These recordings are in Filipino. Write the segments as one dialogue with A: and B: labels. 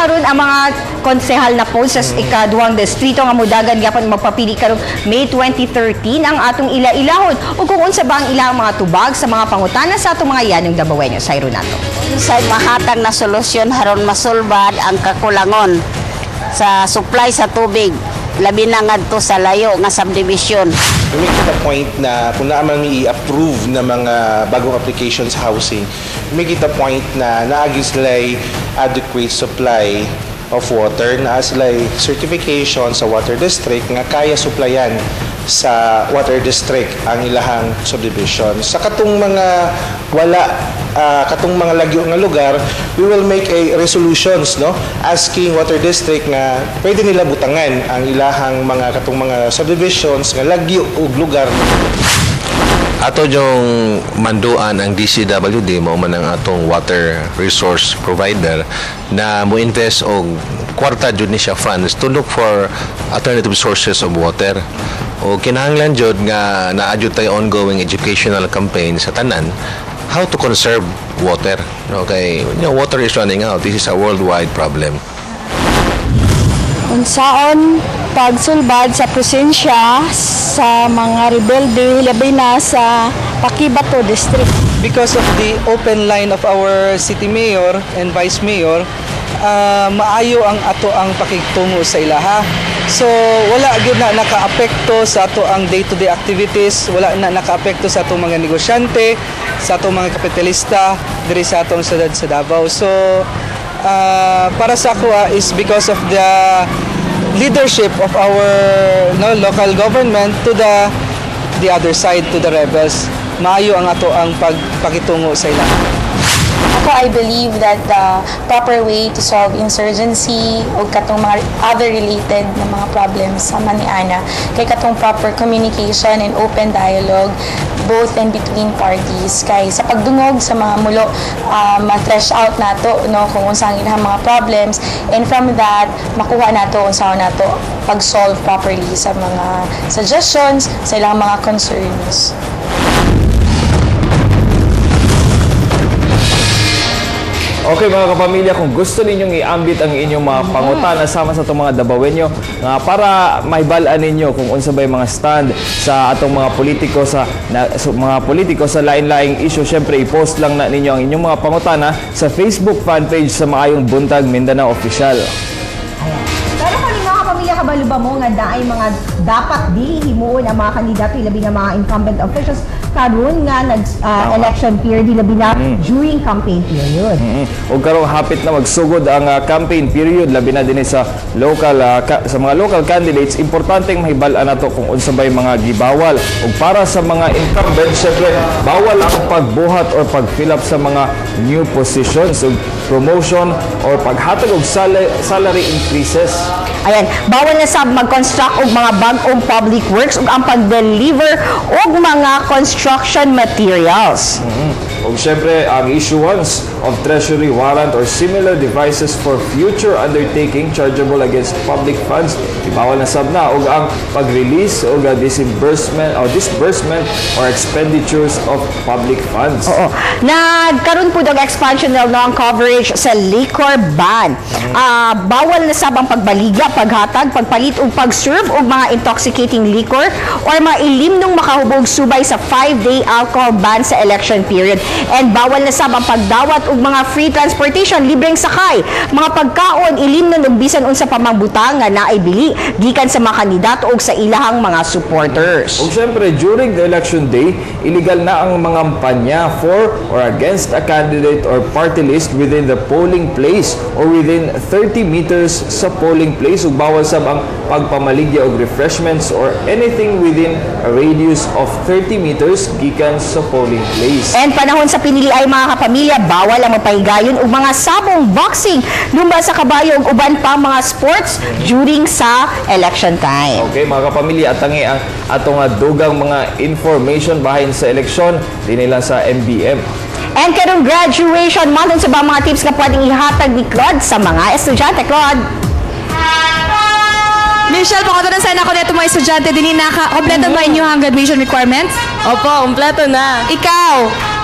A: karon ang mga konsehal na po sa ikaduhang distrito nga mudagan gyapon magpapili karon May 2013 ang atong ila-ilahon ug kung unsa ba ang ilang mga tubag sa mga pangutana sa atong mga yanong Dabawenyo. Sayro nato.
B: Sa mahatag na solusyon haron masulbad ang kakulangon sa supply sa tubig labi na ngadto sa layo nga subdivision.
C: We make it a point na kung naaman i-approve na mga bagong application sa housing, we make it a point na naagin sila adequate supply of water, na sila certification sa water district nga kaya supplyan sa water district ang ilahang subdivision. Sa katong mga wala katong mga lagyo nga lugar, we will make a resolutions no asking water district nga pwede nila butangan ang ilahang mga katong mga subdivisions nga lagyo ug lugar.
D: Ato yung manduan ang DCWD mo man ang atong water resource provider na mo invest og kwarta jud ni siya funds to look for alternative sources of water. O kinahanglan jud nga naadyo tay ongoing educational campaign sa tanan how to conserve water. Okay, water is running out. This is a worldwide problem.
E: Unsaon pagsulbad sa presensya sa mga rebelde labi na sa Pakibato District.
F: Because of the open line of our city mayor and vice mayor, maayo ang ato ang pakigtungo sa ilaha. So wala gyud na nakaapekto sa ato ang day-to-day activities, wala na nakaapekto sa atong mga negosyante, sa atong mga kapitalista diri sa atong syudad sa Davao. So para sa ako is because of the leadership of our local government to the other side, to the rebels. Maayo ang ato ang pagpakitungo sa ilaha.
G: Ako, I believe that the proper way to solve insurgency o katong mga other related na mga problems sa Maniana kay katong proper communication and open dialogue both and between parties kay sa pagdungog sa mga mulo ma-thresh out nato no kung unsa ang ilang mga problems and from that makuha nato unsa nato pag-solve properly sa mga suggestions sa ilang mga concerns.
H: Okay mga kapamilya, kung gusto ninyong iambit ang inyong mga pangutana sama sa itong mga Dabawenyo nga para maibalaan ninyo kung unsa ba mga stand sa atong mga politiko sa lain-laing issue, syempre i-post lang na ninyo ang inyong mga pangutana sa Facebook fan page sa Maayong Buntag Mindanao Official.
A: Pero kung mga kapamilya kabalo ba mo nga daay mga dapat dili himuon ang mga kandidato labi na mga incumbent officials karon nga election period labi na during campaign period.
H: O karong hapit na magsugod ang campaign period labi na dinhi sa local sa mga local candidates, importanteng mahibal-an nato kung unsa bay mga gibawal. Ug para sa mga incumbent, syempre bawal ang pagbuhat or pag-fill up sa mga new positions ug promotion or paghatag og salary increases.
A: Ayan, bawal na sab mag-construct og mga bag-ong public works ug ang pag-deliver og mga construction materials.
H: O syempre, ang issuance of treasury warrant or similar devices for future undertaking chargeable against public funds, ibawal na sab na. O ang pag-release o disbursement or expenditures of public funds.
A: Oo. Nagkaroon po ng expansion ng coverage sa liquor ban. Bawal na sab ang pagbaligya, paghatag, pagpalit o pag-serve og mga intoxicating liquor or mailim nung makahubog subay sa 5-day alcohol ban sa election period. And bawal na sab ang pagdawat og mga free transportation, libreng sakay, mga pagkaon, ilim nun og bisan unsa pa mang butang nga naay bili gikan sa mga kandidato og sa ilahang mga supporters.
H: O syempre, during the election day, illegal na ang mga kampanya for or against a candidate or party list within the polling place or within 30 meters sa polling place. Ug bawal sab ang pagpamaligya og refreshments or anything within a radius of 30 meters gikan sa polling place.
A: And panahon sa pinili ay mga kapamilya, bawal ang mapahigayon og mga sabong boxing, lumba sa kabayo ug uban pa mga sports during sa election time.
H: Okay mga kapamilya, at tangi ang atong dugang mga information bahin sa eleksyon dinhi lang sa MBM.
A: And karong graduation month, sa ba mga tips na pwedeng ihatag ni Claude sa mga estudyante? Claude?
I: Michelle, pakatanan sana ako nito mga estudyante din kompleto ba inyong graduation requirements?
J: Opo, kompleto na.
I: Ikaw?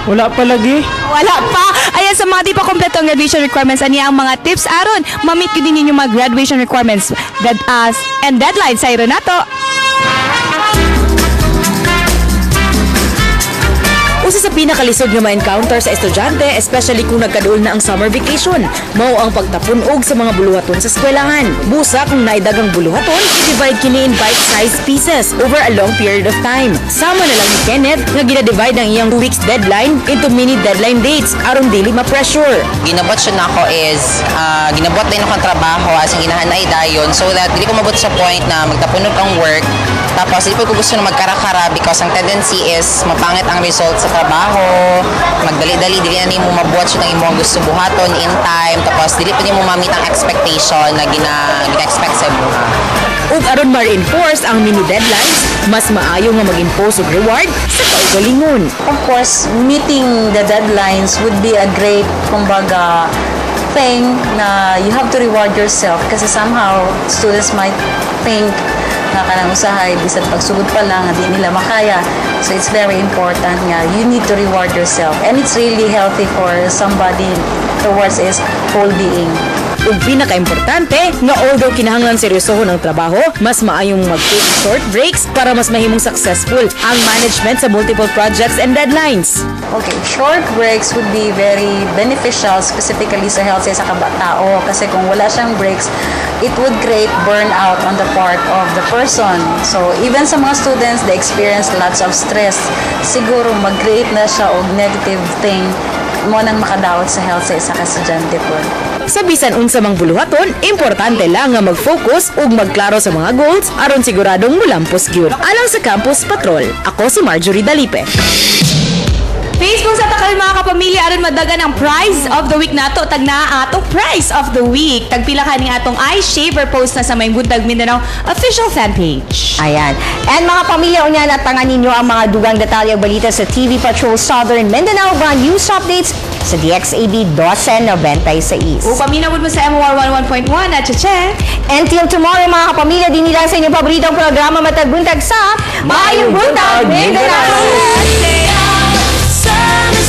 F: Wala pa lagi.
I: Wala pa. Ayan, Ayan, sa mga di pa kompleto ang graduation requirements, ani ang mga tips aron ma-meet yun din yung mga graduation requirements and deadlines sa nato.
J: Usa sa pinakalisod nga ma-encounter sa estudyante, especially kung nagkaduol na ang summer vacation, mao ang pagtapunog sa mga buluhaton sa eskwelahan. Busa kung naidagang buluhaton, i-divide kini in bite-sized pieces over a long period of time. Sama na lang ni Kenneth nga gina-divide ang iyang 2 weeks deadline into mini deadline dates aron dili ma-pressure.
K: Ginabot siya nako is ginabot din akong trabaho as ang ginahanay dayon so that dili ko mabot sa point na magtapunog ang work tapos dili ko gusto na magkara-kara because ang tendency is mapangit ang result sa trabaho, magdali-dali dili na nimo mabuhat siya ng imong gusto buhaton in time tapos dili pa nimo ma-meet ang expectation na gina-expect sa buha.
J: Ug aron ma-reinforce ang mini deadlines, mas maayo nga mag-impose og reward sa kaugalingon.
G: Of course, meeting the deadlines would be a great, kumbaga, thing na you have to reward yourself kasi somehow students might think na kanang usahay bisan pagsugod pa lang di nila makaya. So it's very important nga you need to reward yourself and it's really healthy for somebody towards his whole being.
J: Ug pinaka-importante nga although kinahanglan seryosohon ang trabaho, mas maayong mag-take short breaks para mas mahimong successful ang management sa multiple projects and deadlines.
G: Okay, short breaks would be very beneficial specifically sa health sa kabatao kasi kung wala siyang breaks, it would create burnout on the part of the person. So even sa mga students, they experience lots of stress. Siguro mag-create na siya og negative thing mo nang makadawat sa health sa isa ka estudyante po.
J: Sa bisan unsa mang buluhaton, importante lang nga mag-focus ug magklaro sa mga goals aron siguradong mulampos gyud. Alang sa Campus Patrol, ako si Marjorie Dalipe.
I: Facebook sa takal mga kapamilya aron madagan ang prize of the week nato tag naa atong prize of the week tagpila kaning atong eye shaver post na sa may Buntag Mindanao official fan page.
A: Ayan. And mga pamilya, unya natangan ninyo ang mga dugang detalye o balita sa TV Patrol Southern Mindanao, mga news updates sa DXAB 1296.
I: O paminawod mo sa MOR 11.1 at Cheche.
A: Until tomorrow mga kapamilya, din nila sa inyong paboritong programa matagbuntag sa Mayong Buntag Mindanao!